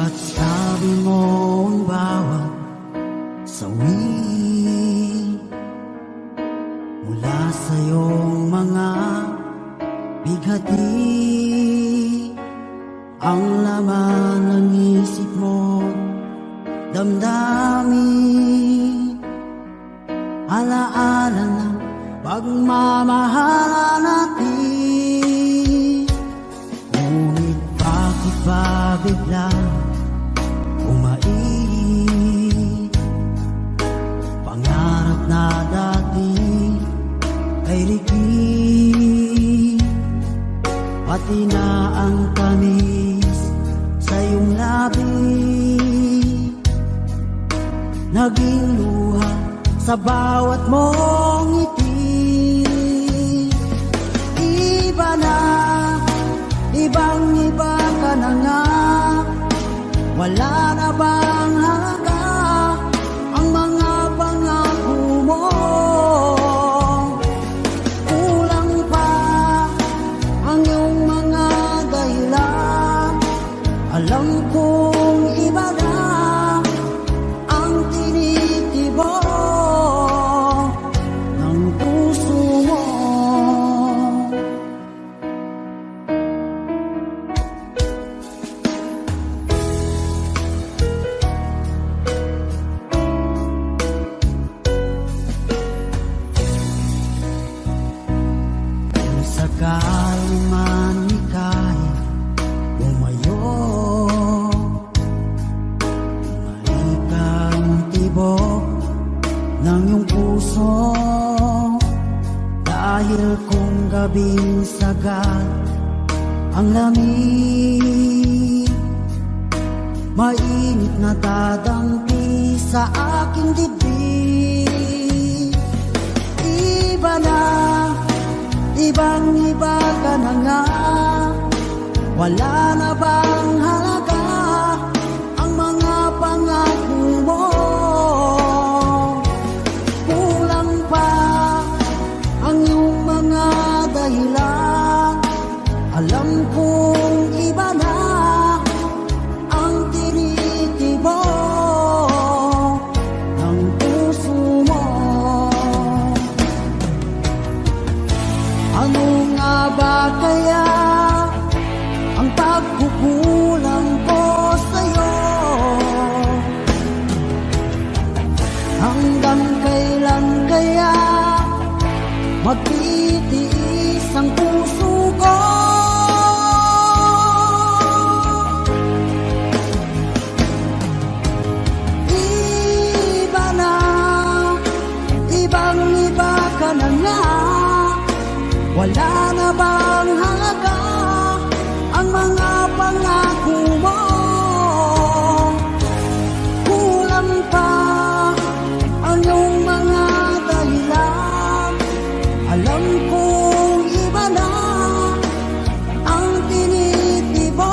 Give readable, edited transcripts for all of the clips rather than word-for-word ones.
At sabi mo ang bawat sawi mula sa iyong mga bighati, ang laman ng isip mo, damdamin, alaala ng pagmamahala natin. Ngunit bakit ba biglang umait? Pangarap na dati ay ligid, pati na ang tamis sa iyong labi, naging luha sa bawat mong ngiti. Iba na, ibang-iba ka na nga, wala na bang halaga ang mga pangako mo? Kulang pa ang iyong mga dahilan, alam kong iba na ang tinitibok ng puso mo. Sakaling man ika'y lumayo, maikang tibok ng iyong puso, dahil kung gabing sagad ang lamig, mainit na dadampi sa aking dibdib. Iba na, ibang-iba ka na nga, wala na bang halaga ang mga pangako mo? Kulang pa ang iyong mga dahilan, alam kong iba na ang tinitibok ng puso mo. Ano nga ba kaya ang pagkukulang ko sa'yo? Hanggang kailan kaya magtitiis ang puso ko? Iba na, ibang-iba ka na nga, wala na bang halaga ang mga pangako mo? Kulang pa ang iyong mga dahilan, alam kong iba na ang tinitibok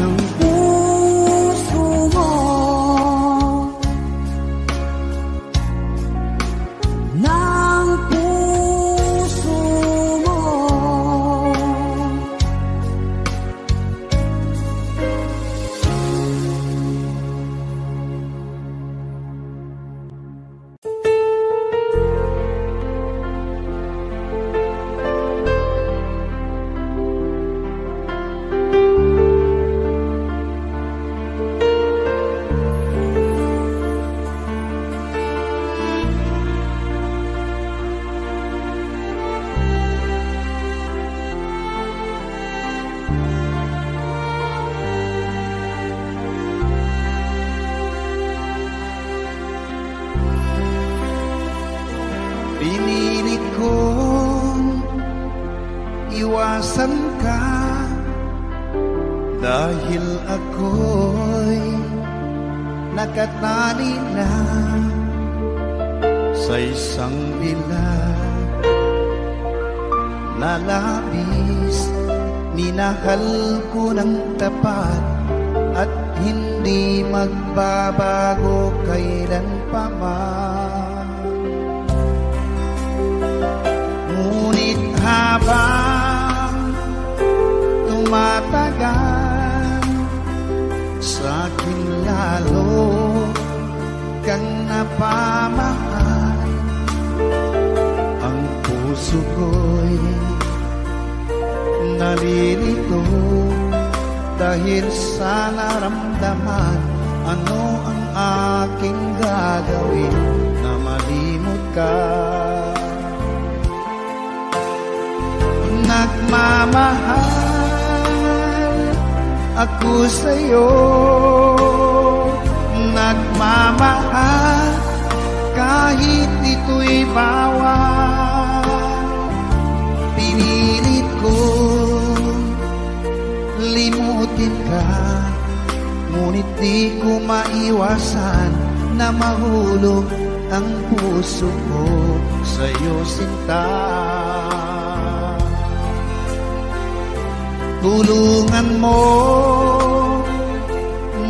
ng puso mo. Ng puso mo. Pinilit kong iwasan ka dahil ako'y nakatali na sa isang bilag na labis. Minahal ko ng tapat at hindi magbabago kailan pa man. Ngunit habang napamahal. Ang puso ko'y nalilito dahil sa naramdaman. Ano ang aking gagawin na malimot ka? Nagmamahal ako sa'yo, nagmamahal kahit ito'y bawal. Pinilit ko limutin ka, ngunit di ko maiwasan na mahulog ang puso ko sa'yo, sinta. Tulungan mo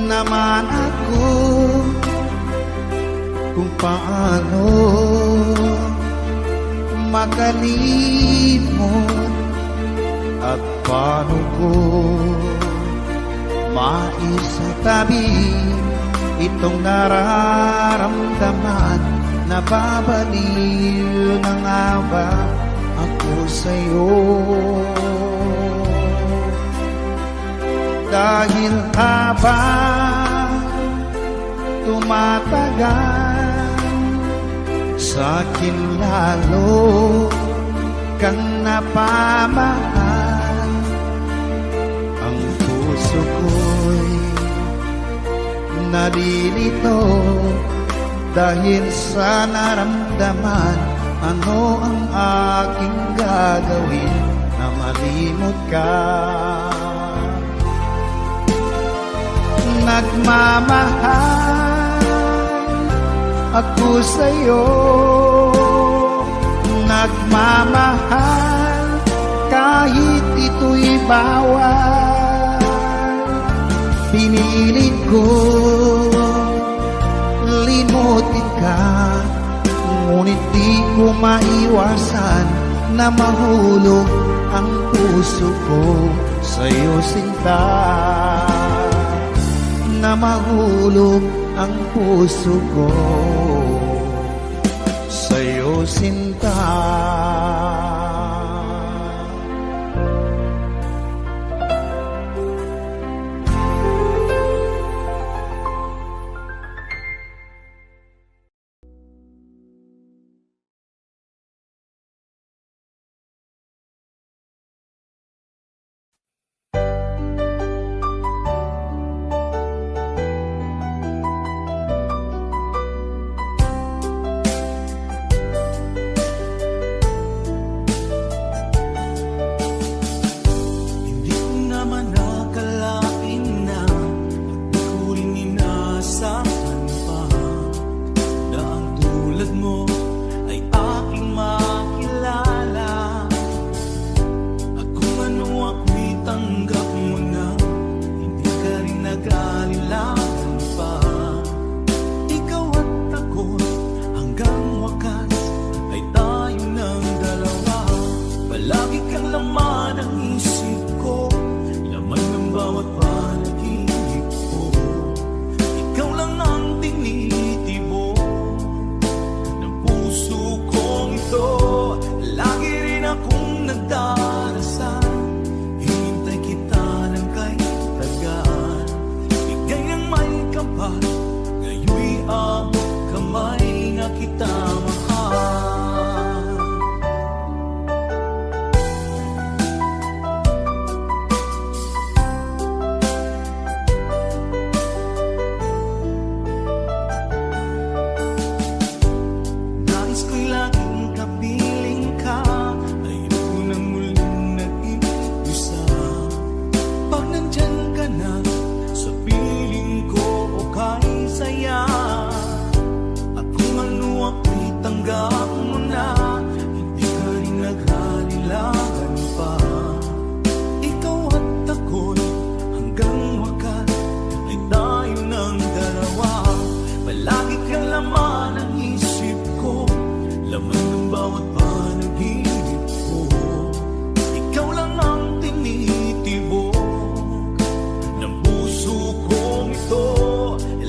naman ako kung paano makalimot at paano ko maisatabi itong nararamdaman. Nababaliw na nga ba ako sa'yo? Dahil habang tumatagal, sa'kin lalo kang napamahal. Ang puso ko'y nalilito dahil sa naramdaman. Ano ang aking gagawin na malimot ka? Nagmamahal ako sa'yo, nagmamahal kahit ito'y bawal. Pinilit ko limutin ka, ngunit di ko maiwasan na mahulog ang puso ko sa'yo, sinta. Na mahulog ang puso ko sa'yo, sinta.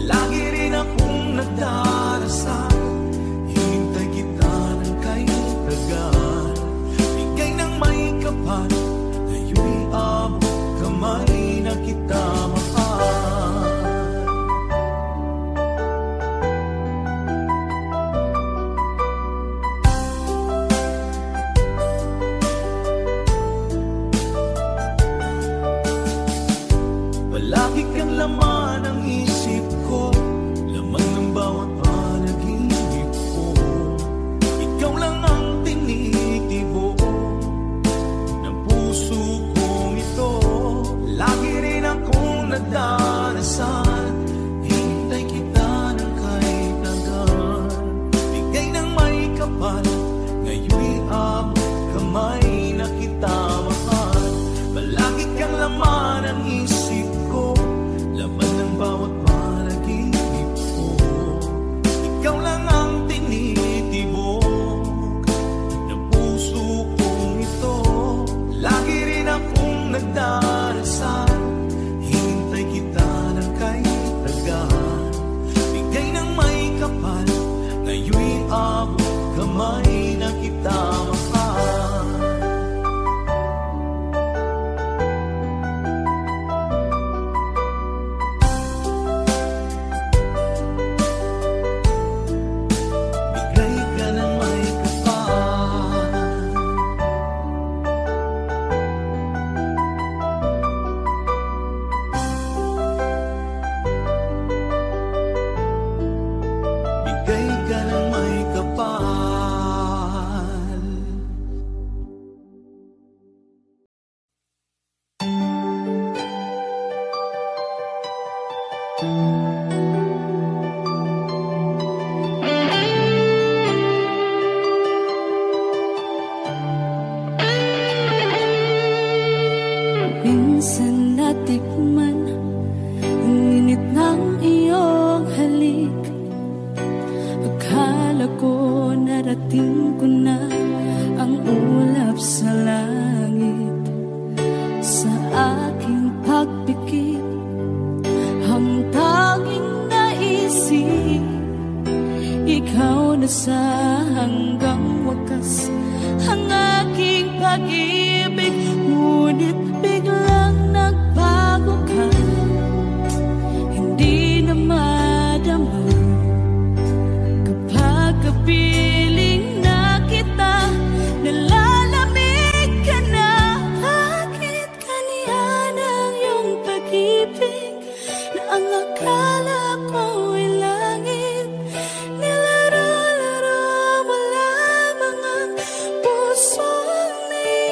Lagi rin akong nagdarasal kapal, ngayon'y abot kamay na kita mahal. Palagi kang laman ang isip ko, laman ng bawat panaginip ko. Ikaw lang ang tinitibok ng puso kong ito. Lagi rin akong nagdarasal, hintay kita ng kay tagaan. Bigay ng may kapal, ngayon'y abot kamay na kita mahal. Bigay ka ng may kapal. Bigay ka ng may kapal. Minsan natikman ang init ng iyong halik. Akala ko narating ko na ang ulap sa langit. Sa aking pagpikit, ang tanging naisip, ikaw na sa hanggang wakas ang aking pag-ibig. Ngunit biglang nagbago ka, hindi na madama kapag kapiling na kita. Nalalamig ka na, bakit kaniyan ang iyong pag-ibig na ang akala ko ay langit? Nilaro-laro mo lamang ang pusong may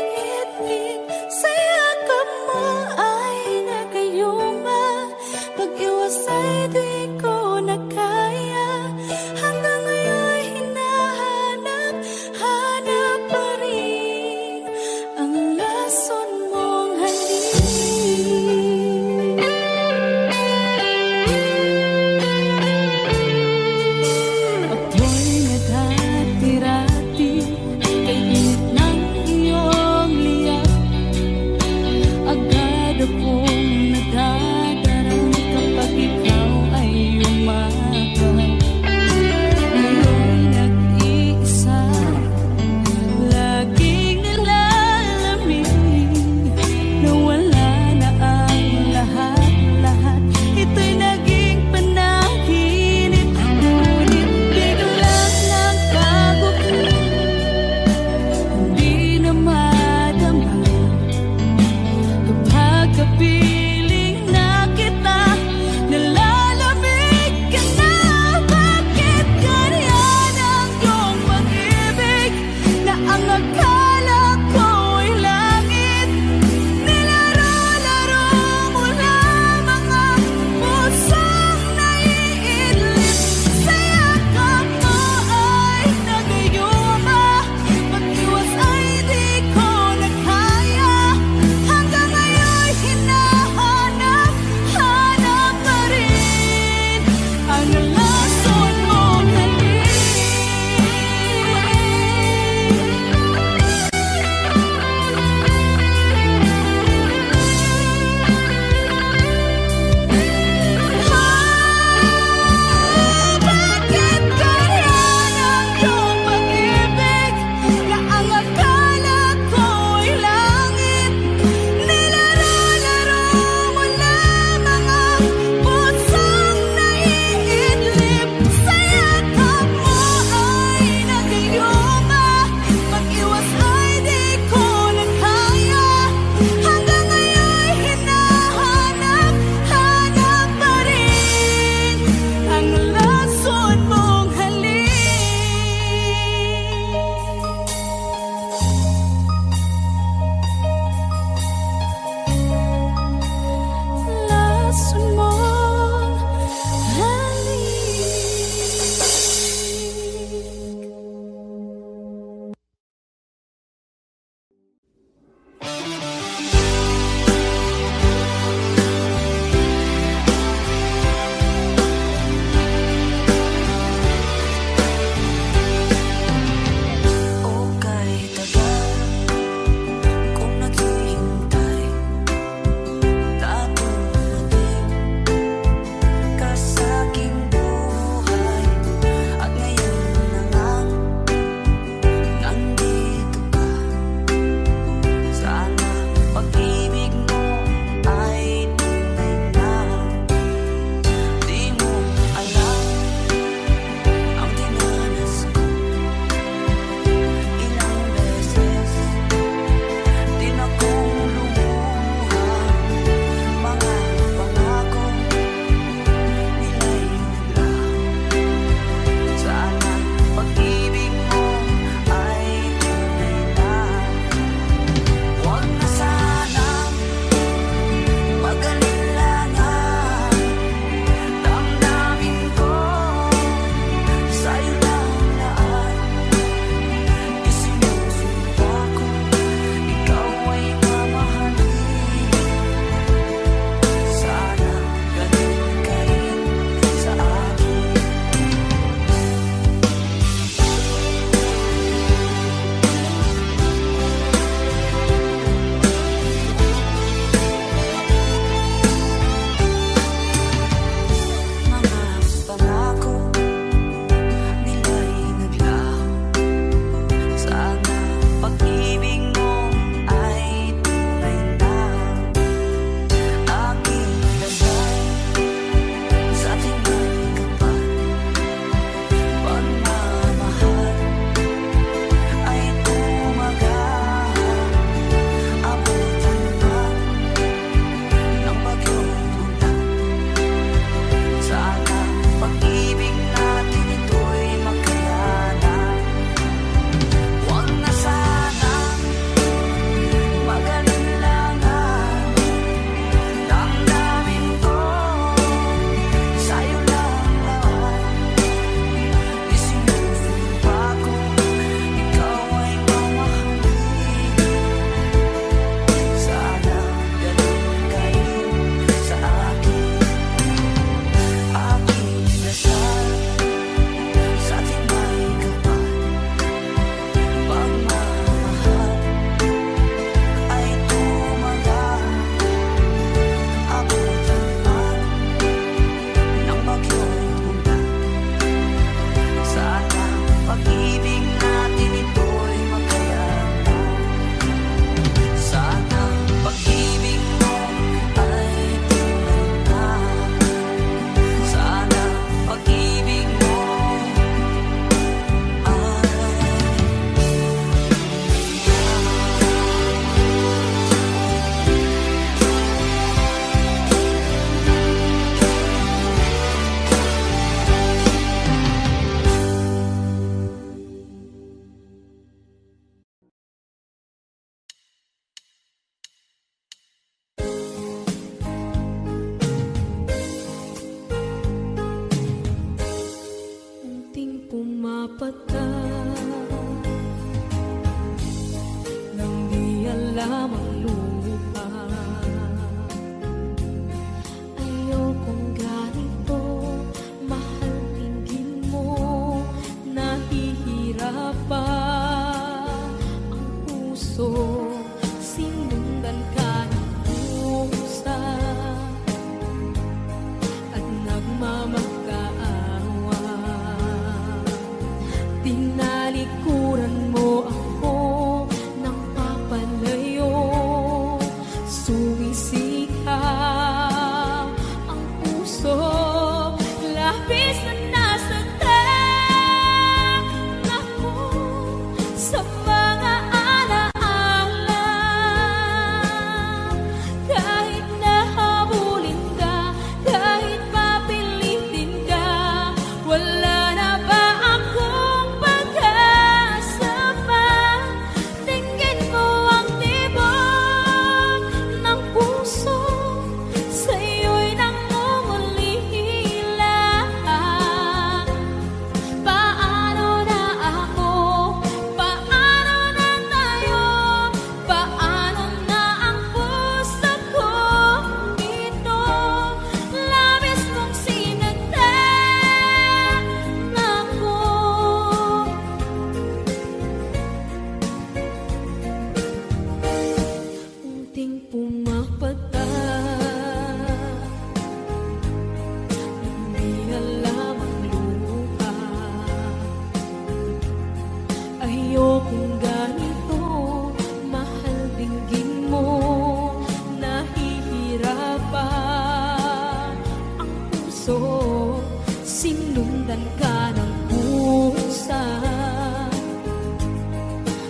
lamang lupa. Ayokong ganito, mahal, tingin mo, nahihirapan ang puso, sinundan ka ng pusa at nagmamakaawa. Tinalikuran mo ako ng papalayo, sumisigaw ang puso, labis na nasaktan ako sa mga alaala. Kahit nahabulin ka, kahit papilitin ka, wala na ba akong pag-asa pa? Tingin mo ang tibok ng puso, sa'yo'y nangungulila. Paano na ako? Paano na tayo? Paano na ang puso kong ito? Labis mong sinaktan ako. Unting pumapata, hindi alam ang luha. Ayokong ganito, mahal, dinggin mo, nahihirapan ang puso, sinundan ka ng pusa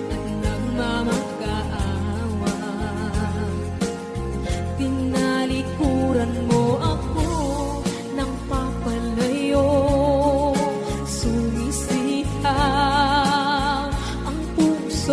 at nagmamakaawa. Tinalikuran mo ako ng papalayo, sumisigaw ang puso,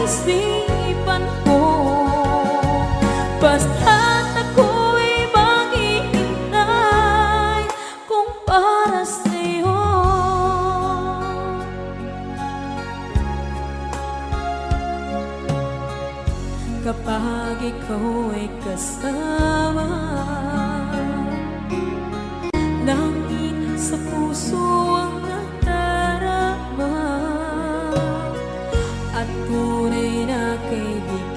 isipan ko. Basta't ako'y maghihintay kung para sa'yo. Kapag ikaw ay kasama, langit sa puso ang nadarama, at tunay na kaibigan.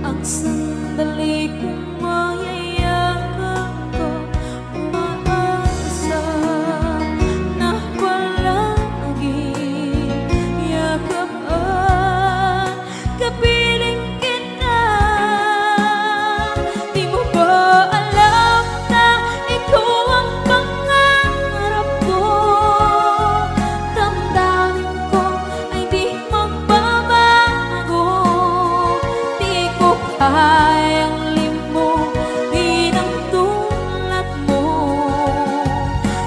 Ang sandali kong mayayakap ko, umaasa na palaging yakapan, kapiling kita. Di mo ba alam na ikaw ang pangarap ko? Damdamin ko ay di magbabago. Di ko kayang limutin ang tulad mo.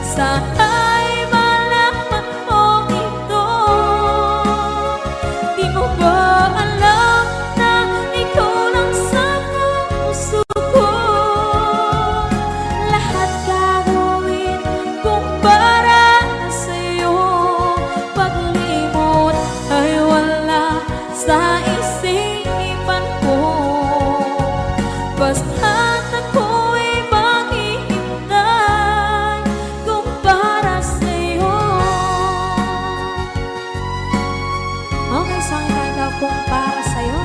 Sana'y malaman mo ito. Di mo ba alam na ikaw lang sa puso ko? Lahat gagawin kung para sa'yo. Paglimot ay wala sa isipan ko. Basta't ako'y maghihintay kung para sa'yo. Okay, saan tayo kung para sa'yo?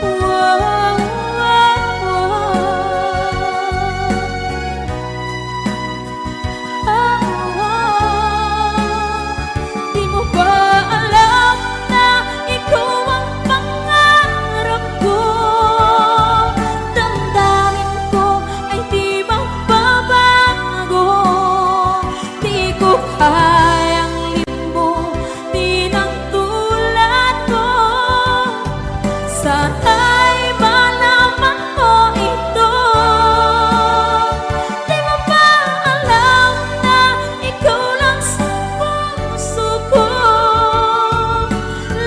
Wow, wow, Di mo ba alam na ikaw ang pangarap ko? Damdamin ko ay di magbabago. Di ko kayang limutin ang tulad ko. Sana'y malaman mo ito. Di mo ba alam na ikaw lang sa puso ko?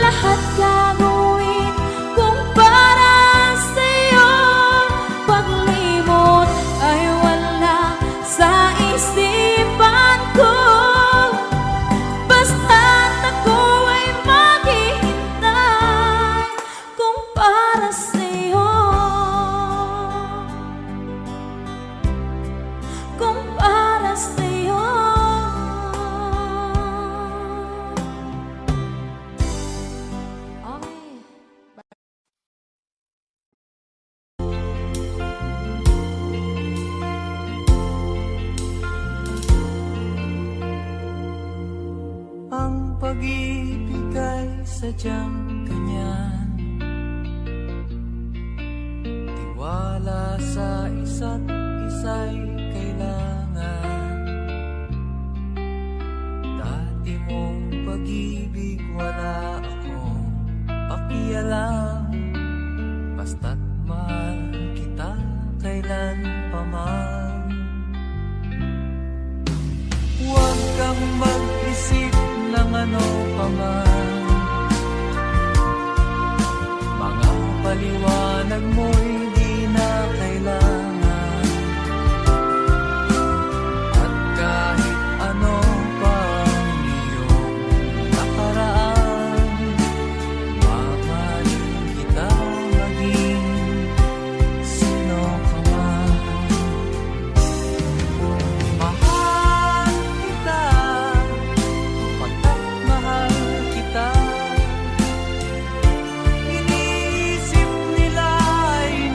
Lahat gagawin kung para sa'yo. Paglimot ay wala sa isipan ko. Basta't ako ay maghihintay kung para sa'yo. Kung para sa'yo. Okay. Ang pag-ibig ay sadyang ganyan. Tiwala sa isa't isa'y kailangan. Dati mong pag-ibig wala akong pakialam. Basta't mahal kita kailan pa man. Huwag kang mag-isip ng ano pa man. Mga paliwanag mo'y di na kailangan. At kahit ano pa ang iyong nakaraan, mamahalin kita maging sino ka man. Mahal kita, pagkat mahal kita. Iniisip nila ay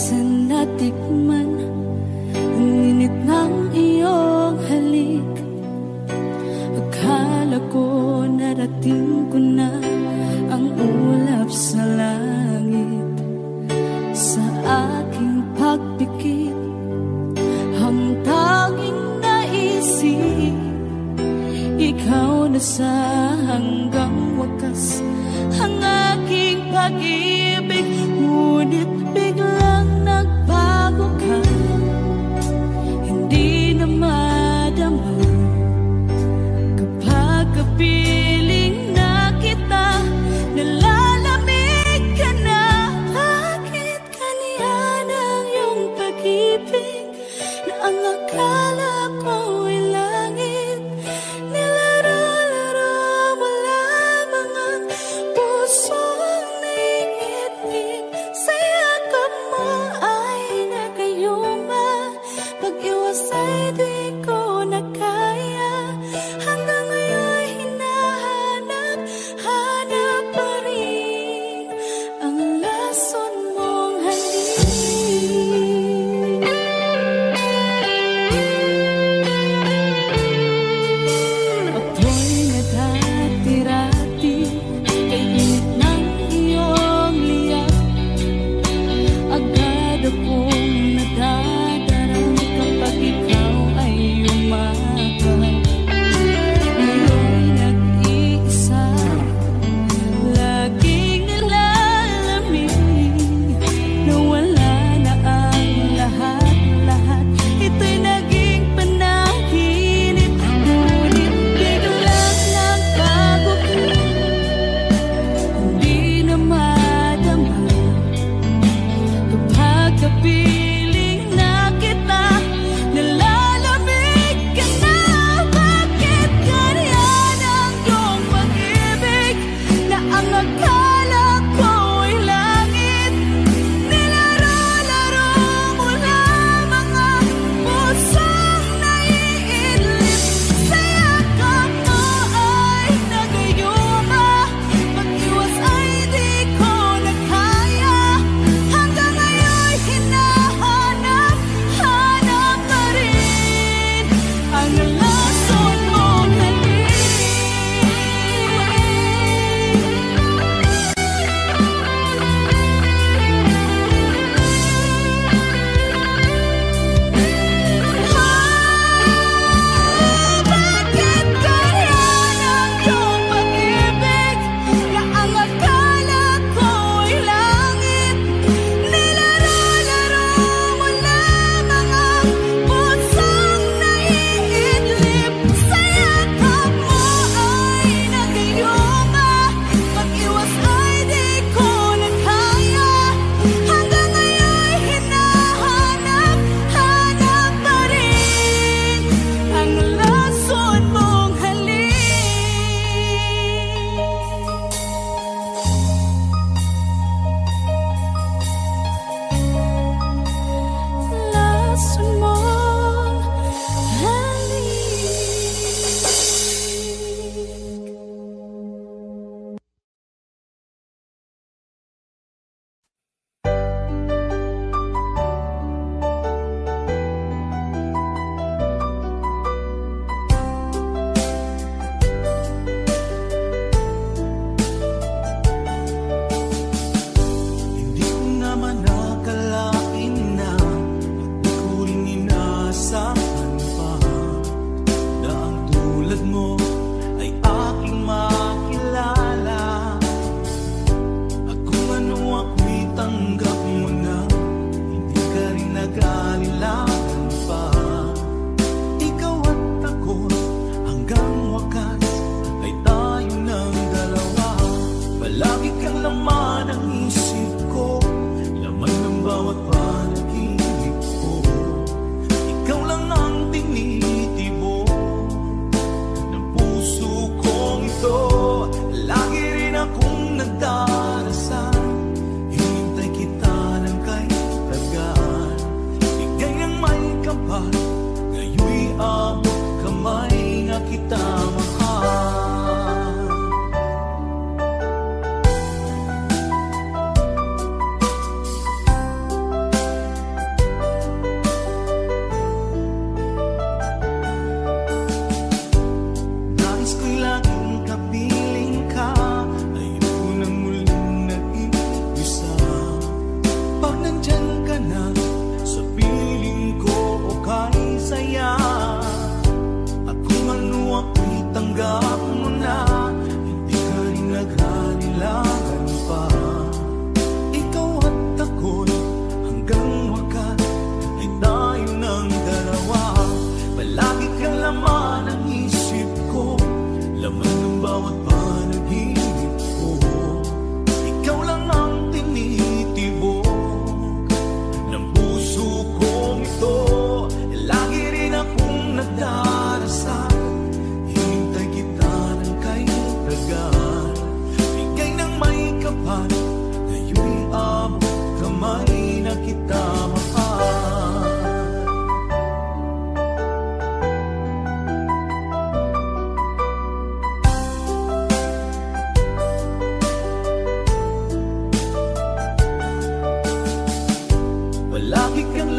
minsan natikman ang init ng iyong halik. Akala ko narating ko na ang ulap sa langit. Sa aking pagpikit, ang tanging naisip, ikaw na sa hanggang wakas ang aking pag-ibig. Ngunit biglang nagbago ka, hindi na madama kapag kapiling na kita, nalalamig ka na. Bakit kaniyan ang iyong pag-ibig na ang akala ko ay langit? Nilaro-laro mo lamang ang pusong naingit.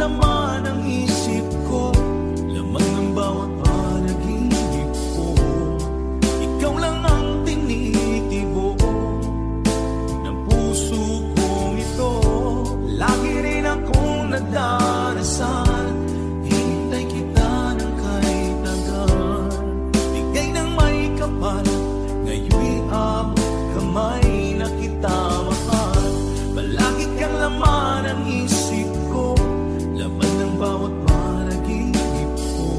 laman ng isip ko, laman ng bawat panaginip ko. Ikaw lang ang tinitibo ng puso kong ito. Lagi rin akong nagdarasal, hintay kita ng kahit tagal. Bigay ng may kapal, ngayon'y abot kamay na kita mahal. Palagi kang laman ng isip ko, laman ng bawat panaginip ko.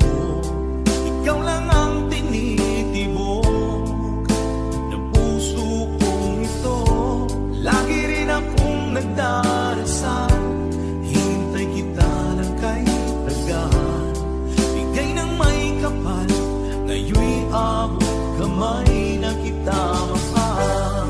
Ikaw lang ang tinitibok ng puso kong ito. Lagi rin akong nagdarasal, hintay kita ng kahit tagal. Bigay ng may kapal, ngayon'y abot kamay na kita mahal.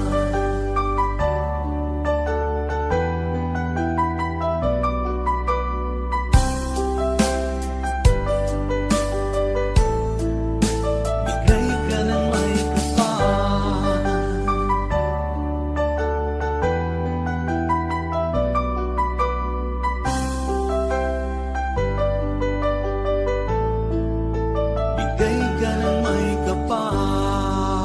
Bigay ka ng may kapal. Bigay ka ng may kapal.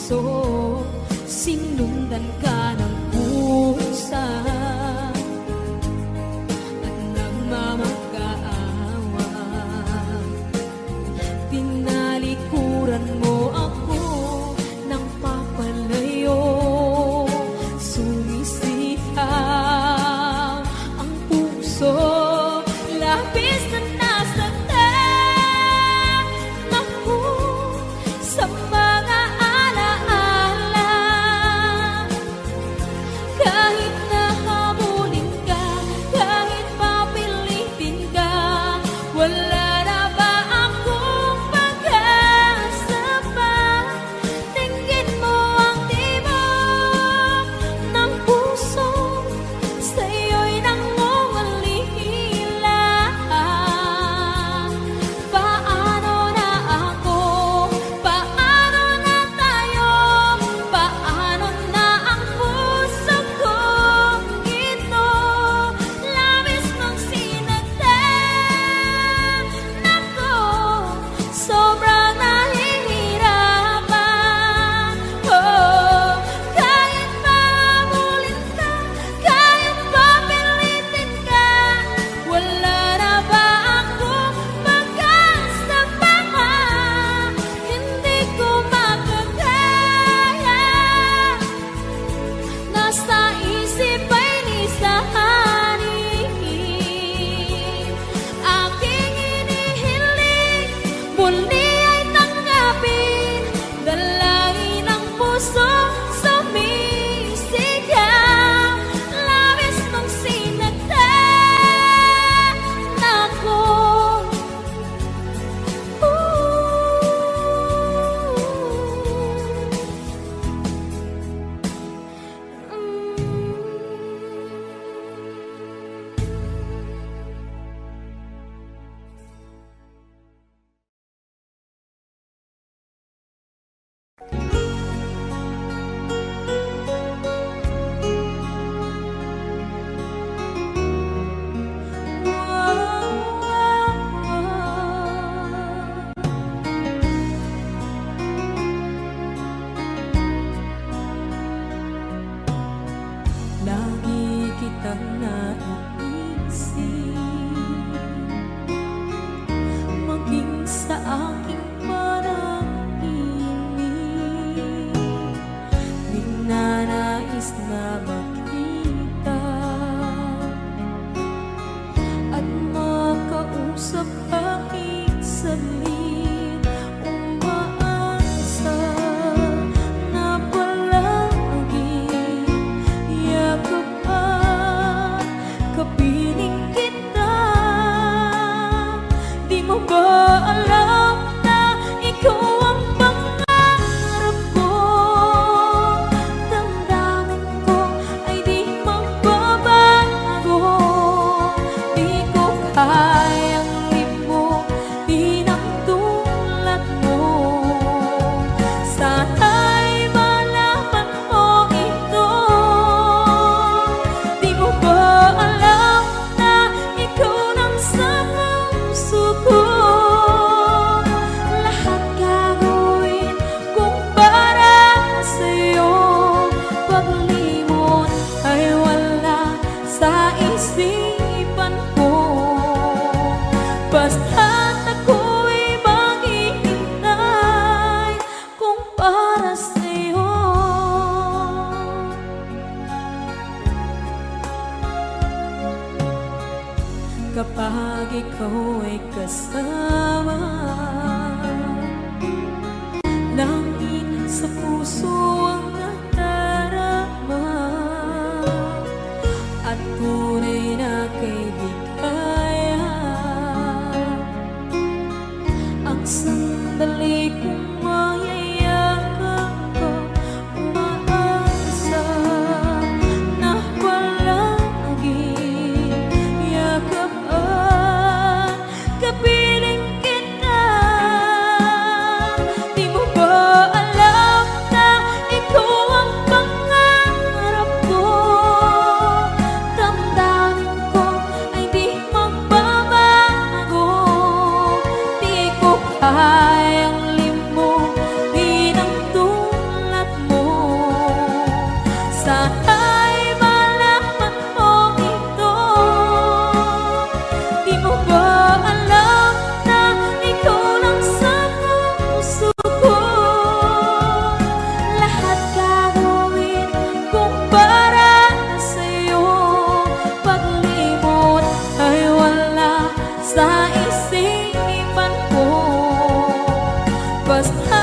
puso, sinundan ka ng pusa at nagmamakaawa. Tinalikuran mo ako ng papalayo, sumisihaw ang puso, labis na nasaktan ako sa mga alaala. Kahit nahabulin ka, kahit papilitin ka, wala na ba akong pag-asa pa? Tingin mo ang tibok ng puso, sa'yo'y nangungulila. Paano na ako? Paano na tayo? Paano na ang puso kong ito? Labis mong sinagdan ako, sobrang nahihirapan. Oh, kahit mahabulin ka, kahit papilitin ka, wala na ba akong pag-asa pa? Hindi ko makakaya, nasa isip ay lisahanin. Aking inihiling, muli ay tanggapin, dalangin ng puso sumisigaw. Labis mong sinagdan ako. Lagi kitang naiisip, maging sa aking panaginip. Di na nais na makita at makausap kahit saglit. Umaasa na palagi yakap at kapiling kita. Di mo ba alam na ikaw ang pangarap ko? Damdamin ko ay di magbabago. Di ko kayang limutin ang tulad mo. Sana'y malaman mo ito. Di mo ba alam na ikaw nang sa puso ko? Lahat gagawin kung para sa'yo. Paglimot ay wala sa isipan ko. Basta't ako'y maghihintay kung para sa'yo. Kapag ikaw ay kasama, langit sa puso ang nadarama, at tunay na kaibigan. Ang sandali kong mayayakap ko, umaasa na palagi yakap at kapiling kita. Di mo ba alam na ikaw ang pangarap ko? Damdamin ko ay di magbabago. Di ko kayang limutin Basta